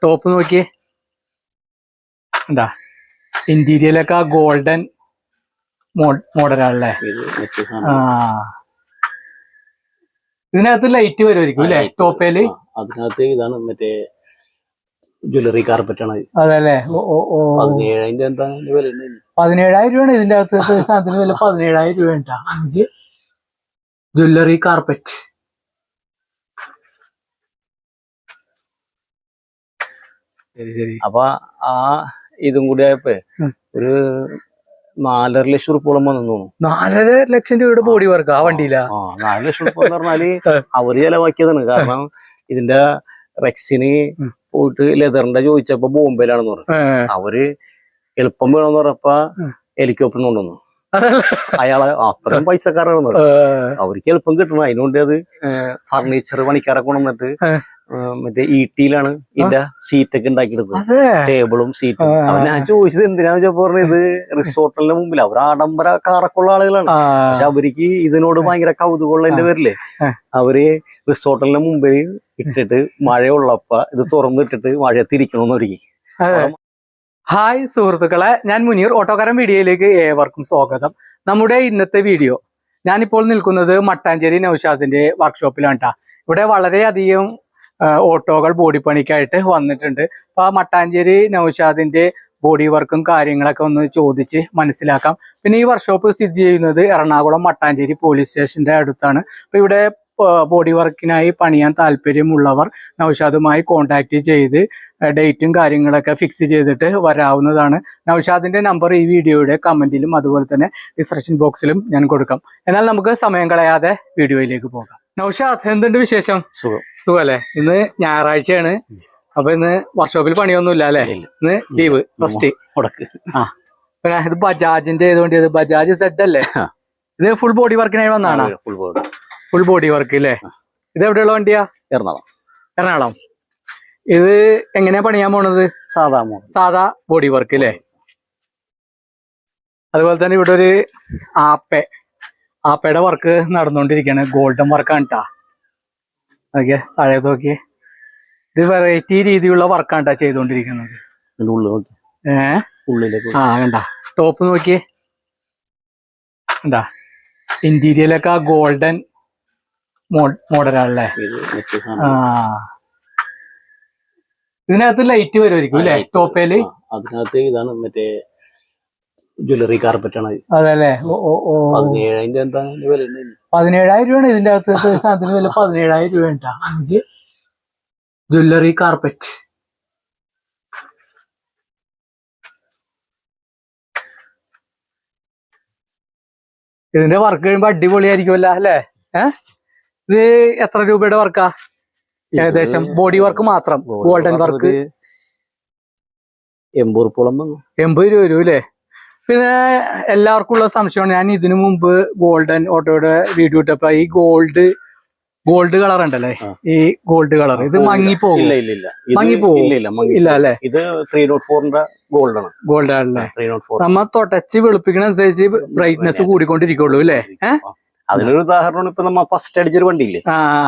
Top നോക്കിയേ എന്താ ഇന്റീരിയലൊക്കെ golden മോഡലാണല്ലേ. ഇതിനകത്ത് ലൈറ്റ് വരുമായിരിക്കും അല്ലെ ടോപ്പേല്. അതിനകത്ത് ഇതാണ് മറ്റേ ജ്വല്ലറി കാർപ്പറ്റ് ആണ്. അതല്ലേ. 17,000 രൂപയാണ് ഇതിന്റെ അകത്ത് സാധനത്തിന് വില. 17,000 രൂപ ഉണ്ടാ ജ്വല്ലറി കാർപ്പറ്റ്. ശരി. അപ്പൊ ആ ഇതും കൂടി ആയപ്പോ ഒരു 4.5 ലക്ഷം റുപ്യോളം വന്നു തോന്നുന്നു. 4.5 ലക്ഷം രൂപയുടെ ബോഡി വർക്ക് ആ വണ്ടിയില. 4 ലക്ഷം റുപ്യ എന്ന് പറഞ്ഞാല് അവര് ചെലവാക്കിയതാണ്. കാരണം ഇതിന്റെ റെക്സിന് പോയിട്ട് ലെതറിന്റെ ചോദിച്ചപ്പോ ബോംബെയിലാണെന്ന് പറഞ്ഞു. അവര് എളുപ്പം വേണമെന്ന് പറഞ്ഞപ്പോ ഹെലികോപ്റ്റർ കൊണ്ടുവന്നു. അയാളെ അത്രയും പൈസക്കാരാണെന്ന് പറഞ്ഞു. അവർക്ക് എളുപ്പം കിട്ടണം. അതിനുകൊണ്ട് അത് ഫർണിച്ചർ പണിക്കാരെ കൊണ്ടുവന്നിട്ട് മറ്റേ ഈട്ടിയിലാണ് ഇതിന്റെ സീറ്റൊക്കെ ഉണ്ടാക്കിയെടുത്തത്. ടേബിളും സീറ്റും. ഞാൻ ചോദിച്ചത് എന്തിനാന്ന് വെച്ചപ്പോ പറഞ്ഞത് റിസോർട്ടിന്റെ മുമ്പിൽ അവർ ആഡംബര കാറൊക്കെയുള്ള ആളുകളാണ്. പക്ഷെ അവർക്ക് ഇതിനോട് ഭയങ്കര കൗതുകമുള്ളതിന്റെ പേരില് അവര് റിസോർട്ടിന്റെ മുമ്പിൽ ഇട്ടിട്ട് മഴയുള്ളപ്പോ ഇത് തുറന്നിട്ടിട്ട് മഴ തിരിക്കണമെന്ന് ഒരുക്കി. ഹായ് സുഹൃത്തുക്കളെ, ഞാൻ മുനീർ. ഓട്ടോക്കാരൻ വീഡിയോയിലേക്ക് ഏവർക്കും സ്വാഗതം. നമ്മുടെ ഇന്നത്തെ വീഡിയോ, ഞാനിപ്പോൾ നിൽക്കുന്നത് മട്ടാഞ്ചേരി നൗഷാദിന്റെ വർക്ക്ഷോപ്പിലാണ് കേട്ടോ. ഇവിടെ വളരെയധികം ഓട്ടോകൾ ബോഡി പണിക്കായിട്ട് വന്നിട്ടുണ്ട്. അപ്പൊ ആ മട്ടാഞ്ചേരി നൗഷാദിന്റെ ബോഡി വർക്കും കാര്യങ്ങളൊക്കെ ഒന്ന് ചോദിച്ച് മനസ്സിലാക്കാം. പിന്നെ ഈ വർക്ക്ഷോപ്പ് സ്ഥിതി ചെയ്യുന്നത് എറണാകുളം മട്ടാഞ്ചേരി പോലീസ് സ്റ്റേഷന്റെ അടുത്താണ്. അപ്പൊ ഇവിടെ ബോഡി വർക്കിനായി പണിയാൻ താല്പര്യമുള്ളവർ നൗഷാദുമായി കോണ്ടാക്ട് ചെയ്ത് ഡേറ്റും കാര്യങ്ങളൊക്കെ ഫിക്സ് ചെയ്തിട്ട് വരാവുന്നതാണ്. നൗഷാദിന്റെ നമ്പർ ഈ വീഡിയോയുടെ കമന്റിലും അതുപോലെ തന്നെ ഡിസ്ക്രിപ്ഷൻ ബോക്സിലും ഞാൻ കൊടുക്കാം. എന്നാൽ നമുക്ക് സമയം കളയാതെ വീഡിയോയിലേക്ക് പോകാം. നൗഷാദ്, എന്തുണ്ട് വിശേഷം? സുഖല്ലേ? ഇന്ന് ഞായറാഴ്ചയാണ്. അപ്പൊ ഇന്ന് വർക്ക്ഷോപ്പിൽ പണിയൊന്നുമില്ല അല്ലെ? ഇന്ന് ലീവ്, ഫസ്റ്റ്. പിന്നെ ഇത് ബജാജിന്റെ ഏതുകൊണ്ട് ബജാജ് സെഡ് അല്ലേ? ഇത് ഫുൾ ബോഡി വർക്കിനായി വന്നാണ്. ഫുൾ ബോഡി വർക്ക് അല്ലേ? ഇത് എവിടെയുള്ള വണ്ടിയാ? എറണാകുളം. ഇത് എങ്ങനെയാ പണിയാൻ പോണത്? സാധാ ബോഡി വർക്ക് അല്ലേ? അതുപോലെ തന്നെ ഇവിടെ ഒരു ആപ്പയുടെ വർക്ക് നടന്നുകൊണ്ടിരിക്കുകയാണ്. ഗോൾഡൻ വർക്കാണ് കേട്ടാ. ഓക്കെ, താഴെ നോക്കി. ഇത് വെറൈറ്റി രീതിയിലുള്ള വർക്കാണ് കേട്ടാ ചെയ്തുകൊണ്ടിരിക്കുന്നത്. കണ്ട ടോപ്പ് നോക്കിയേ. കണ്ടാ ഇന്റീരിയലൊക്കെ ഗോൾഡൻ മോഡലാണല്ലേ. ഇതിനകത്ത് ലൈറ്റ് വരുമായിരിക്കും അല്ലെ ടോപ്പേല്. അതിനകത്ത് ഇതാണ് മറ്റേ ജ്വല്ലറി കാർപ്പറ്റ് ആണ്. അതല്ലേ. 17,000 രൂപയാണ് ഇതിന്റെ അകത്ത് സാധനത്തിന് വില. 17,000 രൂപ ഉണ്ടാ ജ്വല്ലറി കാർപ്പറ്റ്. ഇതിന്റെ വർക്ക് കഴിയുമ്പോ അടിപൊളിയായിരിക്കുമല്ലോ അല്ലേ? ഇത് എത്ര രൂപയുടെ വർക്കാ ഏകദേശം? ബോഡി വർക്ക് മാത്രം ഗോൾഡൻ വർക്ക് 80 രൂപ വരും അല്ലേ? പിന്നെ എല്ലാവർക്കും ഉള്ള സംശയമാണ്. ഞാൻ ഇതിനു മുമ്പ് ഗോൾഡൻ ഓട്ടോയുടെ വീഡിയോ ഇട്ടപ്പോ ഈ ഗോൾഡ് കളർ ഉണ്ടല്ലേ, ഈ ഗോൾഡ് കളർ ഇത് മങ്ങിപ്പോകും? ഇല്ല അല്ലെ? ഇത് 304 ഗോൾഡ് ആണല്ലേ. നമ്മ തൊട്ടച്ച് വെളുപ്പിക്കണ അനുസരിച്ച് ബ്രൈറ്റ്നെസ് കൂടിക്കൊണ്ടിരിക്കുള്ളൂ അല്ലേ? അതിനൊരു ഉദാഹരണം ഇപ്പൊ നമ്മ ഫസ്റ്റ് അടിച്ചൊരു വണ്ടിയില്ലേ,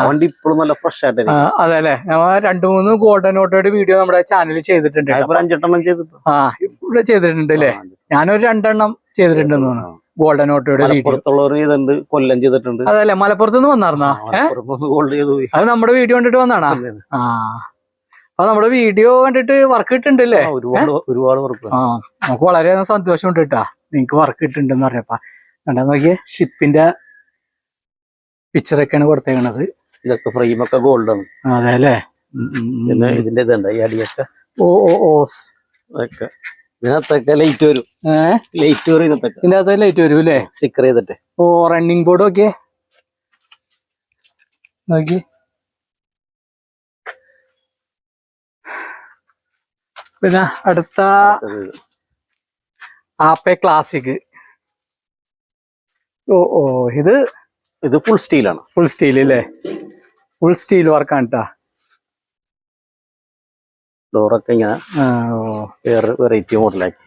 വണ്ടി ഇപ്പോഴും നല്ല ഫ്രഷ് ആയിട്ട്. അതെ അല്ലെ? നമ്മ 2-3 ഗോൾഡൻ ഓട്ടോയുടെ വീഡിയോ നമ്മുടെ ചാനലിൽ ചെയ്തിട്ടുണ്ട്. 5-8 ഇവിടെ ചെയ്തിട്ടുണ്ട് അല്ലേ? ഞാനൊരു 2 എണ്ണം ചെയ്തിട്ടുണ്ടെന്ന് തോന്നുന്നു ഗോൾഡൻ ഓട്ടോയുടെ വീഡിയോ. കൊല്ലം ചെയ്തിട്ടുണ്ട്. അതല്ലേ, മലപ്പുറത്തുനിന്ന് വന്നാർന്നാ? അത് നമ്മുടെ വീഡിയോ കണ്ടിട്ട് വന്നാണാ? അപ്പൊ നമ്മുടെ വീഡിയോ കണ്ടിട്ട് വർക്ക് കിട്ടുന്നുണ്ടല്ലേ? ഒരുപാട് വർക്ക്. നമുക്ക് വളരെയധികം സന്തോഷമുണ്ട് കേട്ടാ, നിങ്ങക്ക് വർക്ക് കിട്ടുന്നുണ്ടെന്ന് പറഞ്ഞപ്പ. കണ്ടാ നോക്കിയേ, ഷിപ്പിന്റെ പിക്ചറൊക്കെയാണ് കൊടുത്തേക്കണത്. ഇതൊക്കെ ഫ്രെയിമൊക്കെ ഗോൾഡ് ആണ്. അതെ അല്ലേ? പിന്നെ ഇതിന്റെ ഇതുണ്ട്, ഈ അടിയൊക്കെ. ഇതിനകത്തൊക്കെ ലൈറ്റ് വരും. ലൈറ്റ് വരും ഇതിനകത്തൊക്കെ. ഇതിനകത്ത് ലൈറ്റ് വരും അല്ലേ? സ്റ്റിക്കർ ചെയ്തിട്ട്. റണ്ണിങ് ബോർഡ് ഒക്കെ നോക്കി. പിന്നെ അടുത്ത ആപ്പേ ക്ലാസിക്. ഇത് ഫുൾ സ്റ്റീലാണ്. ഫുൾ സ്റ്റീൽ അല്ലേ? ഫുൾ സ്റ്റീൽ വർക്കാണ് കേട്ടാ. ഡോറൊക്കെ ഇങ്ങനെ വേറെ വെറൈറ്റി മോഡലാക്കി.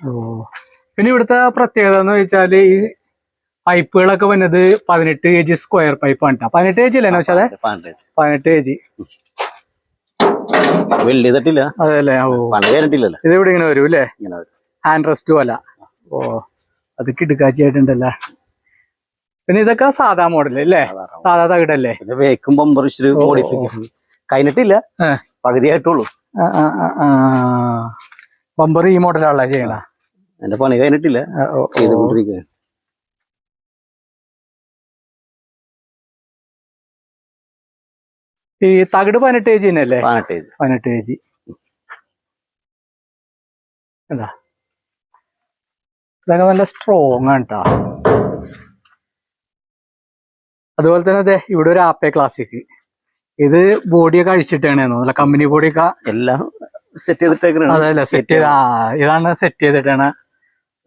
പിന്നെ ഇവിടുത്തെ പ്രത്യേകത എന്ന് വെച്ചാല് ഈ പൈപ്പുകളൊക്കെ വന്നത് 18 kg സ്ക്വയർ പൈപ്പാണ് കേട്ടോ. 18 kg അല്ലേ? 18 kg. വെള്ളി തട്ടില്ല. അതെല്ലേ. ഓ, പണി കഴിഞ്ഞിട്ടില്ലല്ലോ. ഇത് ഇവിടെ ഇങ്ങനെ വരും അല്ലേ? ഇങ്ങനെ വരും. ഹാൻഡ് റെസ്റ്റ് പോലെ. ഓ, അത് കിടുക്കാച്ചിയായിട്ടുണ്ടല്ലേ. പിന്നെ ഇതൊക്കെ സാധാ മോഡൽ അല്ലേ? സാധാ തകിടല്ലേ? പിന്നെ വേക്കും ബമ്പർ ഇച്ചിരി മോഡിഫിക്കേഷൻ കഴിഞ്ഞിട്ടില്ല, പകുതിയായിട്ടുള്ളൂ. ബമ്പർ ഈ മോഡലാണല്ലോ ചെയ്യണ? എന്റെ പണി കഴിഞ്ഞിട്ടില്ല, ചെയ്തുകൊണ്ടിരിക്കുന്നത്. ഈ തകിട് 18 kg തന്നെയല്ലേ? 18 kg. എന്താ ഇതൊക്കെ നല്ല സ്ട്രോങ് ആണ് കേട്ടോ. അതുപോലെ തന്നെ അതെ ഇവിടെ ഒരു ആപ്പേ ക്ലാസിക്. ഇത് ബോഡിയൊക്കെ അഴിച്ചിട്ടാണ് നല്ല കമ്പനി ബോഡിയൊക്കെ എല്ലാം സെറ്റ് ചെയ്തിട്ടേക്കാണ്. അതല്ല സെറ്റ് ചെയ്ത ഇതാണ് സെറ്റ് ചെയ്തിട്ടാണ്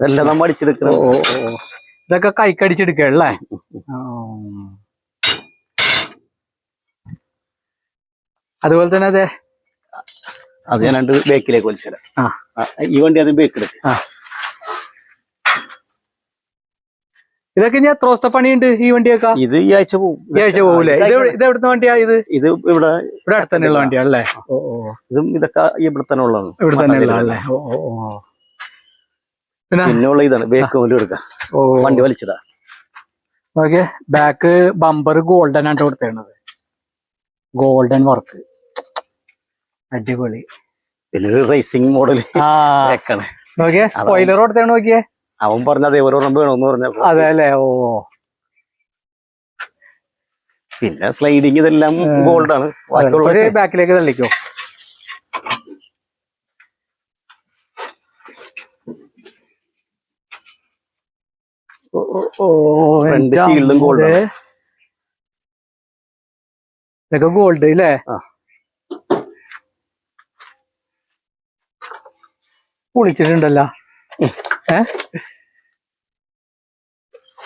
എല്ലാം നമ്മൾ അടിച്ചെടുക്കുന്നത്. ഇതൊക്കെ കൈക്കടിച്ചെടുക്കല്ലേ? അതുപോലെ തന്നെ അതെ അത് ഞാൻ രണ്ട് ബേക്കിലേക്ക് വലിച്ചത്. ഈ വണ്ടി അത് ബേക്കിലേക്ക്. ഇതൊക്കെ ഞാൻ എത്ര ദിവസത്തെ പണിയുണ്ട് ഈ വണ്ടിയൊക്കെ? ഇത് ഈ ആഴ്ച പോകും. ഈ ആഴ്ച പോകൂലേ? ഇത് എവിടുത്തെ വണ്ടിയാ? ഇത് ഇവിടെ അടുത്ത് തന്നെയുള്ള വണ്ടിയാണല്ലേ? ഇതും ഇതൊക്കെ ഇവിടെ തന്നെ ഉള്ളതാണ്. ഇവിടെ തന്നെ ഉള്ളതല്ലേ? പിന്നെയുള്ള ഇതാണ് ബേക്ക് പോലും എടുക്കാം. വണ്ടി വലിച്ചിടാ. ഓക്കെ, ബാക്ക് ബമ്പർ ഗോൾഡൻ ആയിട്ട് കൊടുത്തേണത്. ഗോൾഡൻ വർക്ക് അടിപൊളി. പിന്നെ ഒരു റേസിംഗ് മോഡൽ. നോക്കിയേ സ്പോയിലർ കൊടുത്തേണ് നോക്കിയേ. അവൻ പറഞ്ഞത് ഓരോന്നും വേണമെന്ന് പറഞ്ഞ. അതെ അല്ലേ? ഓ, പിന്നെ സ്ലൈഡിങ് ഇതെല്ലാം ഗോൾഡാണ്. ബാക്കിലേക്ക് തള്ളിക്കോ. ഫ്രണ്ട് ഷീൽഡും ഗോൾഡ്. ഇതൊക്കെ ഗോൾഡ് അല്ലേ? പൊളിച്ചിട്ടുണ്ടല്ലോ.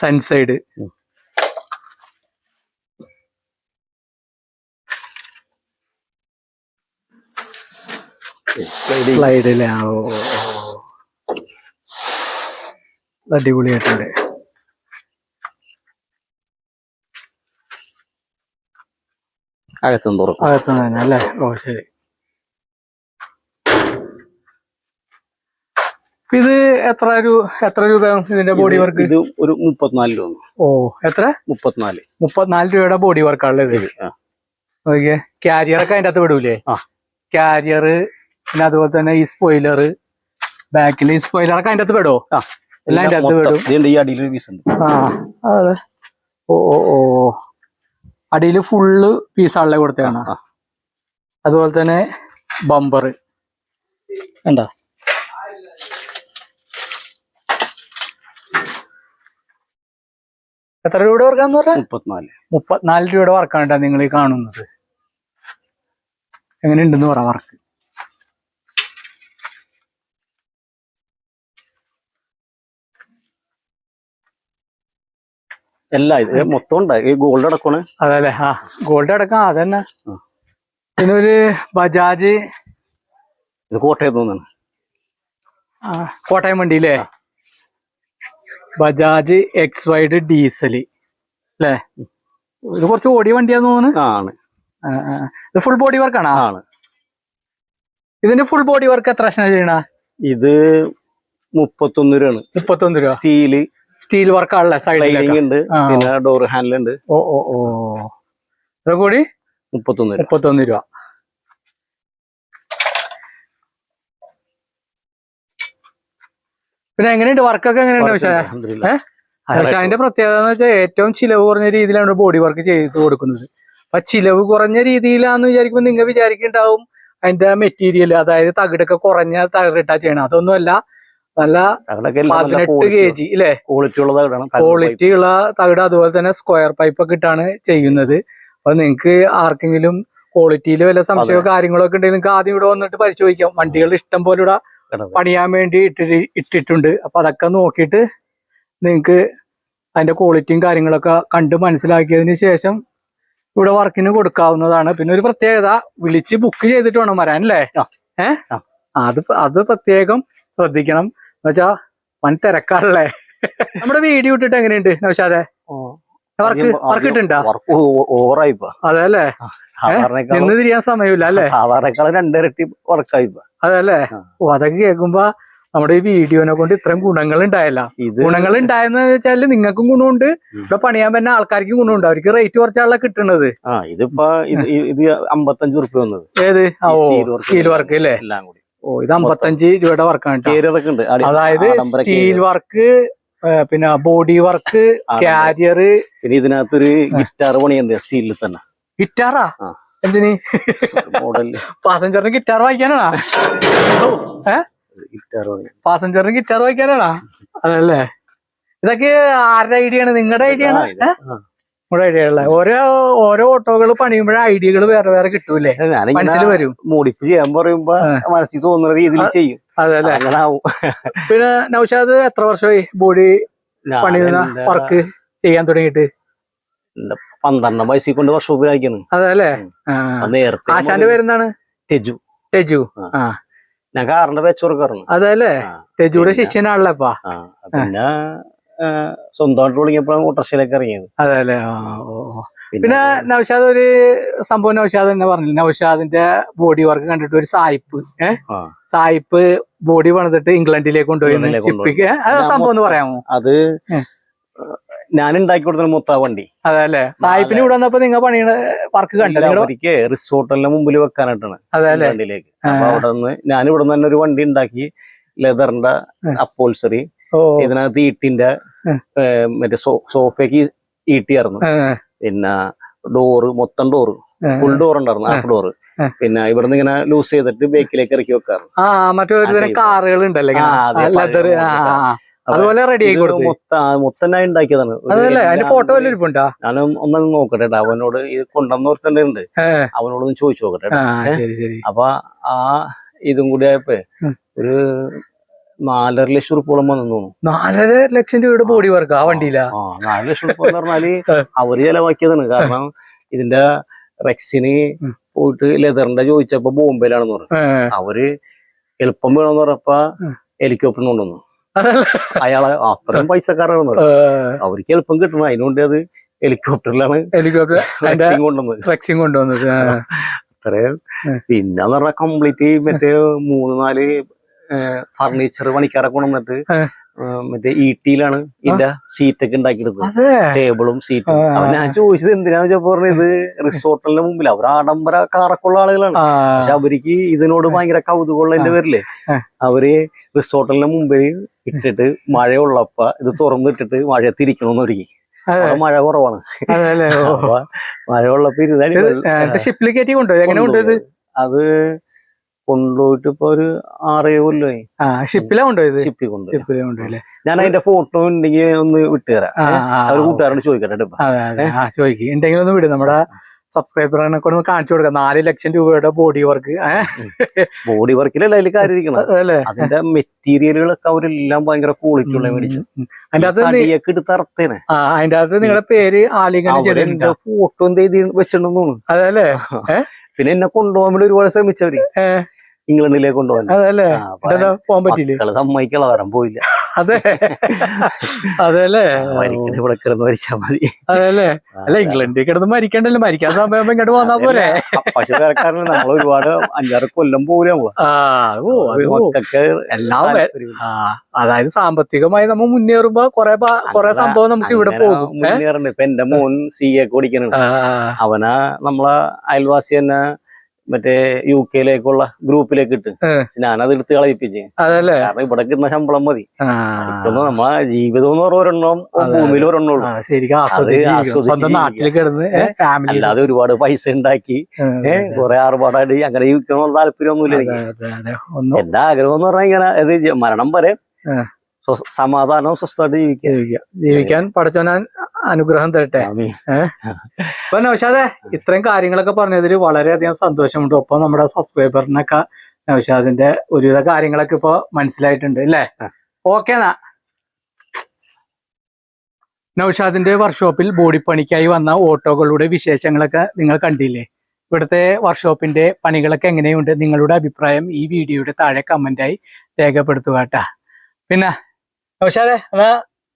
സൺസൈഡ് സ്ലൈഡ് അല്ലേ? അടിപൊളിയായിട്ടുണ്ട്. അകത്തുനിന്ന് തന്നെ അല്ലേ? ഓ ശരി. ഇത് എത്ര രൂപ ഇതിന്റെ ബോഡി വർക്ക്? ഇത് ഒരു 34 രൂപ. ഓ, എത്ര? 34 രൂപയുടെ ബോഡി വർക്കാണുള്ളത്. ഓക്കെ, ക്യാരിയറൊക്കെ അതിന്റെ അകത്ത് വിടൂലേ? ക്യാരിയർ, പിന്നെ അതുപോലെ തന്നെ ഈ സ്പോയിലർ, ബാക്കിൽ ഈ സ്പോയിലറൊക്കെ അതിന്റെ അകത്ത് വിടോ? എല്ലാം അതിന്റെ അകത്ത് വിടും. അതെ. ഓ, അടിയിൽ ഫുള്ള് പീസാണല്ലേ കൊടുത്തതാണ്. അതുപോലെ തന്നെ ബമ്പർ കണ്ടോ? എത്ര രൂപയുടെ വർക്കാന്ന് പറഞ്ഞാൽ? 34 രൂപയുടെ വർക്കാണ് നിങ്ങൾ ഈ കാണുന്നത്. എങ്ങനെയുണ്ടെന്ന് പറ വർക്ക്. മൊത്തം ഗോൾഡ് അടക്കമാണ്. അതല്ലേ? ഗോൾഡ് അടക്കം അതന്നെ. പിന്നൊരു ബജാജ് കോട്ടയം കോട്ടയം വണ്ടിയില്ലേ? ബജാജ് XY ഡീസല് അല്ലേ? ഇത് കുറച്ച് ഓടിയ വണ്ടിയാന്ന് തോന്നുന്നു. ഇത് ഫുൾ ബോഡി വർക്കാണോ? ഇതിന്റെ ഫുൾ ബോഡി വർക്ക് എത്ര ചെയ്യണ? ഇത് 31 രൂപയാണ്. 31 രൂപ. സ്റ്റീൽ വർക്കാണല്ലേ? സ്ലൈഡിങ് ഉണ്ട്, പിന്നെ ഡോർ ഹാൻഡിൽ ഉണ്ട്. കൂടി 31 രൂപ. പിന്നെ എങ്ങനെയുണ്ട് വർക്കൊക്കെ? എങ്ങനെയുണ്ട്? പക്ഷേ അതിന്റെ പ്രത്യേകത എന്ന് വെച്ചാൽ ഏറ്റവും ചിലവ് കുറഞ്ഞ രീതിയിലാണ് ബോഡി വർക്ക് ചെയ്ത് കൊടുക്കുന്നത്. അപ്പൊ ചിലവ് കുറഞ്ഞ രീതിയിലാന്ന് വിചാരിക്കുമ്പോൾ നിങ്ങൾ വിചാരിക്കുന്നുണ്ടാവും അതിന്റെ മെറ്റീരിയൽ, അതായത് തകിടൊക്കെ കുറഞ്ഞ തകിടിട്ടാ ചെയ്യണം. അതൊന്നുമല്ല, നല്ല 18 kg അല്ലേ? ക്വാളിറ്റി ഉള്ള തകിട്. അതുപോലെ തന്നെ സ്ക്വയർ പൈപ്പ് ഒക്കെ ഇട്ടാണ് ചെയ്യുന്നത്. അപ്പൊ നിങ്ങക്ക് ആർക്കെങ്കിലും ക്വാളിറ്റിയിൽ വല്ല സംശയമോ കാര്യങ്ങളോ ഒക്കെ ഉണ്ടെങ്കിൽ നിങ്ങൾക്ക് ആദ്യം ഇവിടെ വന്നിട്ട് പരിശോധിക്കാം. വണ്ടികൾ ഇഷ്ടം പോലെ ഇവിടെ പണിയാൻ വേണ്ടി ഇട്ടിട്ടുണ്ട്. അപ്പൊ അതൊക്കെ നോക്കിയിട്ട് നിങ്ങൾക്ക് അതിന്റെ ക്വാളിറ്റിയും കാര്യങ്ങളൊക്കെ കണ്ട് മനസ്സിലാക്കിയതിന് ശേഷം ഇവിടെ വർക്കിന് കൊടുക്കാവുന്നതാണ്. പിന്നെ ഒരു പ്രത്യേകത, വിളിച്ച് ബുക്ക് ചെയ്തിട്ട് വേണം വരാൻ അല്ലേ? അത് പ്രത്യേകം ശ്രദ്ധിക്കണം. എന്നുവെച്ചാ വൻ തിരക്കാണല്ലേ? നമ്മുടെ വീഡിയോ ഇട്ടിട്ട് എങ്ങനെയുണ്ട് നൗഷാദേ? വർക്ക് കിട്ടുന്നുണ്ടാ? വർക്ക് ഓവറായിപ്പോ. അതെ അല്ലേ, നിന്ന് തിരിയാൻ സമയമില്ല അല്ലേ? സാധാരണക്കാളും 2 ഇരട്ടി വർക്കായിപ്പോ. അതല്ലേ. ഓ, അതൊക്കെ കേൾക്കുമ്പോ നമ്മുടെ ഈ വീഡിയോനെ കൊണ്ട് ഇത്രയും ഗുണങ്ങൾ ഉണ്ടായല്ല. ഗുണങ്ങൾ ഉണ്ടായെന്ന് വെച്ചാല് നിങ്ങൾക്കും ഗുണമുണ്ട്, ഇവിടെ പണിയാൻ പറ്റുന്ന ആൾക്കാർക്കും ഗുണമുണ്ട്. അവർക്ക് റേറ്റ് കുറച്ചാണല്ലോ കിട്ടുന്നത്. ഇതിപ്പോ ഇത് 55 റുപ്യ വന്നത്. ഏത്? സ്റ്റീൽ വർക്ക് അല്ലേ? എല്ലാം കൂടി. ഓ, ഇത് 55 രൂപയുടെ വർക്കാണ്. അതായത് സ്റ്റീൽ വർക്ക്, പിന്നെ ബോഡി വർക്ക്, കാരിയർ, പിന്നെ ഇതിനകത്തൊരു ഗിറ്റാർ പണിയുണ്ട് സ്റ്റീലിൽ തന്നെ. ഗിറ്റാറാ? എന്തിന്? പാസഞ്ചറിന് ഗിറ്റാർ വായിക്കാനാണോ? പാസഞ്ചറിന് ഗിറ്റാർ വായിക്കാനാണോ? അതല്ലേ. ഇതൊക്കെ ആരുടെ ഐഡിയ ആണ്? നിങ്ങളുടെ ഐഡിയ ആണ്? നിങ്ങളുടെ ഐഡിയ അല്ലേ? ഓരോ ഓട്ടോകൾ പണിയുമ്പോഴേ ഐഡിയകൾ വേറെ വേറെ കിട്ടൂലേ, മനസ്സിൽ വരും. മോഡിഫൈ ചെയ്യാൻ പറയുമ്പോ മനസ്സിൽ തോന്നുന്ന രീതിയിൽ ചെയ്യും. അതല്ലേ. പിന്നെ നൗഷാദ് എത്ര വർഷമായി ബോഡി പണിയുന്ന വർക്ക് ചെയ്യാൻ തുടങ്ങിയിട്ട്? 12 വയസ്സിൽ കൊണ്ട് വർക്ക്ഷോപ്പിലാക്കിയാണ്. അതല്ലേ. നേരത്തെ ആശാന്റെ പേരെന്താണ്? ടെജു. ടെജു. ഞാൻ കാറിന്റെ വെച്ച് കൊടുക്കാറുണ്ട്. അതല്ലേ. ടെജുയുടെ ശിഷ്യനാണല്ലോപ്പാ. പിന്നെ സ്വന്തമായിട്ട് തുടങ്ങിയപ്പോ ഓട്ടോറിക്ഷയിലേക്ക് ഇറങ്ങിയത്. അതല്ലേ. പിന്നെ നൗഷാദ് ഒരു സംഭവം നൗഷാദ് തന്നെ പറഞ്ഞില്ല, നൗഷാദിന്റെ ബോഡി വർക്ക് കണ്ടിട്ട് ഒരു സായിപ്പ് ബോഡി പണിതിട്ട് ഇംഗ്ലണ്ടിലേക്ക് കൊണ്ടുപോയി ഷിപ്പിക്ക്. അത് സംഭവം ഒന്ന് പറയാമോ? അത് ഞാൻ ഉണ്ടാക്കി കൊടുത്ത മൊത്ത വണ്ടി. അതല്ലേ. സായിപ്പിന് ഇവിടെ വന്നപ്പോ നിങ്ങൾ പണിയുടെ വർക്ക് കണ്ടോ? റിസോർട്ടിന്റെ മുമ്പിൽ വെക്കാനായിട്ടാണ് ഇംഗ്ലണ്ടിലേക്ക്. അപ്പൊ അവിടെ നിന്ന് ഞാൻ ഇവിടെ നിന്ന് തന്നെ ഒരു വണ്ടി ഉണ്ടാക്കി, ലെതറിന്റെ അപ്പോൾസറി, ഇതിനകത്ത് ഈട്ടിന്റെ മറ്റേ സോഫയ്ക്ക് ഈട്ടിയായിരുന്നു. പിന്നെ മൊത്തം ഡോറ് ഫുൾ ഡോർ ഉണ്ടായിരുന്നു, ഹാഫ് ഡോറ്. പിന്നെ ഇവിടുന്ന് ഇങ്ങനെ ലൂസ് ചെയ്തിട്ട് ബേക്കിലേക്ക് ഇറക്കി വെക്കാറ്. മറ്റേ കാറുകൾ ഉണ്ടല്ലേ, അതുപോലെ റെഡി ആയി കൊടുത്തു. മൊത്തം ഞാൻ ഉണ്ടാക്കിയതാണ്. ഫോട്ടോ ഇരിപ്പുണ്ടോ? ഞാൻ ഒന്നും നോക്കട്ടെ. അവനോട് ഇത് കൊണ്ടുവന്നോർത്തന്നെ ഉണ്ട്, അവനോടൊന്ന് ചോദിച്ചു നോക്കട്ടെ. അപ്പൊ ഇതും കൂടി ആയപ്പോ ഒരു 4.5 ലക്ഷം റുപ്യോളം വന്നു തോന്നുന്നു. 4.5 ലക്ഷം രൂപയുടെ ബോഡി വർക്ക് ആ വണ്ടിയില? 4 ലക്ഷം റുപ്യ എന്ന് പറഞ്ഞാല് അവര് ചെലവാക്കിയതാണ്. കാരണം ഇതിന്റെ റെക്സിന് പോയിട്ട് ലെതറിന്റെ ചോദിച്ചപ്പോ ബോംബെയിലാണെന്ന് പറഞ്ഞു. അവര് എളുപ്പം വേണമെന്ന് പറഞ്ഞപ്പോ ഹെലികോപ്റ്ററിന് കൊണ്ടുവന്നു. അയാളെ അത്രയും പൈസക്കാരാണെന്ന് പറഞ്ഞു. അവർക്ക് എളുപ്പം കിട്ടണം, അതിനുകൊണ്ട് അത് ഹെലികോപ്റ്ററിലാണ് കൊണ്ടുവന്നത്. അത്രയും. പിന്നെന്ന് പറഞ്ഞാൽ കംപ്ലീറ്റ് മറ്റേ 3-4 ഫർണിച്ചർ പണിക്കാരെ കൊണ്ടുവന്നിട്ട് മറ്റേ ഈട്ടിയിലാണ് ഇതിന്റെ സീറ്റൊക്കെ ഉണ്ടാക്കിയെടുത്തത്, ടേബിളും സീറ്റും. അവൻ ഞാൻ ചോദിച്ചത് എന്തിനാന്ന് വെച്ചപ്പോ പറഞ്ഞത് റിസോർട്ടിന്റെ മുമ്പിൽ അവർ ആഡംബര കാറൊക്കെയുള്ള ആളുകളാണ്, പക്ഷെ അവർക്ക് ഇതിനോട് ഭയങ്കര കൗതുകമുള്ളതിന്റെ പേരില് അവര് റിസോർട്ടിന്റെ മുമ്പിൽ ഇട്ടിട്ട് മഴയുള്ളപ്പ ഇത് തുറന്നിട്ടിട്ട് മഴ തിരിക്കണമെന്ന് ഒരുങ്ങി. മഴ കുറവാണ്, മഴയുള്ളപ്പോ ഷിപ്പിലേക്ക് കൊണ്ടുപോയത്. അത് കൊണ്ടുപോയിട്ട് ഇപ്പൊ ഒരു 6-7 കൊല്ലമായി. ഷിപ്പിലാ കൊണ്ടുപോയത്? ഷിപ്പിൽ കൊണ്ടുപോയി. ഞാൻ അതിന്റെ ഫോട്ടോ ഉണ്ടെങ്കിൽ ഒന്ന് വിട്ടുതരാം, അവർ കൂട്ടുകാരോട് ചോദിക്കട്ടെ. ചോദിക്കും, എന്തെങ്കിലും ഒന്ന് വിടും. നമ്മുടെ സബ്സ്ക്രൈബറിനെ കൊണ്ട് കാണിച്ചു കൊടുക്കാം. 4 ലക്ഷം രൂപയുടെ ബോഡി വർക്ക്. ബോഡി വർക്കിലല്ല അതിൽ കാര്യമിരിക്കണം, അതിന്റെ മെറ്റീരിയലുകളൊക്കെ അവരെല്ലാം ഭയങ്കര ക്വാളിറ്റി ഉള്ള മേടിച്ചു. അതിന്റെ എടുത്ത് അർത്ഥേനെ. അതിന്റെ അകത്ത് നിങ്ങളുടെ പേര് ആലിംഗനം ഫോട്ടോ എന്ത് ചെയ്ത് വെച്ചിട്ടുണ്ടെന്ന് തോന്നുന്നു. അതല്ലേ. പിന്നെ എന്നെ കൊണ്ടുപോകാൻ വേണ്ടി ഒരുപാട് ശ്രമിച്ചവര്, ഇംഗ്ലണ്ടിലേക്ക് കൊണ്ടുപോകാൻ. പോകാൻ പറ്റില്ല, സമ്മതിക്കുള്ള വരാൻ പോയില്ല. അതെ അതെല്ലേ. ഇവിടെ കിടന്ന് മരിച്ചാ മതി. അതല്ലേ. അല്ല, ഇംഗ്ലണ്ടിൽ കിടന്ന് മരിക്കണ്ടല്ലോ, മരിക്കാൻ സമയം ഇങ്ങോട്ട് വന്നാ പോരെ. പശുക്കാരക്കാരന് നമ്മൾ ഒരുപാട് 5-6 കൊല്ലം പോരാ മക്കൾക്ക് എല്ലാം. അതായത് സാമ്പത്തികമായി നമ്മൾ മുന്നേറുമ്പോ കൊറേ സംഭവം നമുക്ക് ഇവിടെ പോകും. മുന്നേറുന്നുണ്ട്. ഇപ്പൊ എന്റെ മോൻ CA ഓടിക്കുന്നുണ്ട്. അവനാ നമ്മളെ അയൽവാസി തന്നെ മറ്റേ UK-ലേക്കുള്ള ഗ്രൂപ്പിലേക്ക് ഇട്ട് ഞാനത് എടുത്ത് കളയിപ്പിച്ച്. കാരണം ഇവിടെ കിട്ടുന്ന ശമ്പളം മതി. നമ്മളെ ജീവിതം എന്ന് പറഞ്ഞ ഒരെണ്ണം ഭൂമിയിൽ ഒരെണ്ണുള്ളൂ. അല്ലാതെ ഒരുപാട് പൈസ ഉണ്ടാക്കി കുറെ ആർഭാടായിട്ട് അങ്ങനെ ജീവിക്കണമെന്ന് താല്പര്യമൊന്നുമില്ല എനിക്ക്. എന്റെ ആഗ്രഹം എന്ന് പറഞ്ഞാൽ ഇങ്ങനെ മരണം വരെ സമാധാനവും സ്വസ്ഥമായിട്ട് ജീവിക്കാൻ പഠിച്ചോൻ അനുഗ്രഹം തരട്ടെ. അപ്പൊ നൗഷാദെ, ഇത്രയും കാര്യങ്ങളൊക്കെ പറഞ്ഞതിൽ വളരെയധികം സന്തോഷമുണ്ട്. ഒപ്പം നമ്മുടെ സബ്സ്ക്രൈബറിനൊക്കെ നൗഷാദിന്റെ ഒരുവിധ കാര്യങ്ങളൊക്കെ ഇപ്പൊ മനസ്സിലായിട്ടുണ്ട് അല്ലേ? ഓക്കെ എന്നാ. നൗഷാദിന്റെ വർക്ക്ഷോപ്പിൽ ബോഡി പണിക്കായി വന്ന ഓട്ടോകളുടെ വിശേഷങ്ങളൊക്കെ നിങ്ങൾ കണ്ടില്ലേ? ഇവിടുത്തെ വർക്ക്ഷോപ്പിന്റെ പണികളൊക്കെ എങ്ങനെയുണ്ട്? നിങ്ങളുടെ അഭിപ്രായം ഈ വീഡിയോയുടെ താഴെ കമന്റായി രേഖപ്പെടുത്തുക കേട്ടാ. പിന്നെ നൗഷാദെ, എന്നാ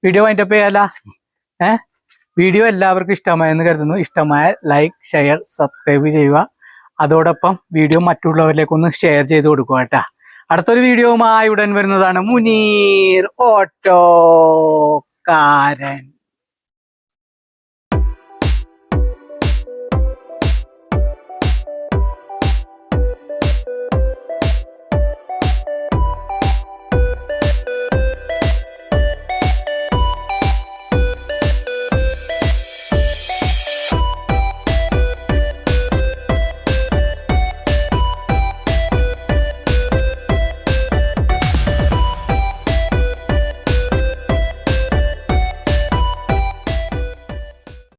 വീഡിയോ വൈൻഡപ്പ് ചെയ്യാല. വീഡിയോ എല്ലാവർക്കും ഇഷ്ടമായെന്ന് കരുതുന്നു. ഇഷ്ടമായ ലൈക്ക്, ഷെയർ, സബ്സ്ക്രൈബ് ചെയ്യുക. അതോടൊപ്പം വീഡിയോ മറ്റുള്ളവരിലേക്കൊന്ന് ഷെയർ ചെയ്ത് കൊടുക്കുക കേട്ടാ. അടുത്തൊരു വീഡിയോയുമായി ഉടൻ വരുന്നതാണ്. മുനീർ ഓട്ടോക്കാരൻ.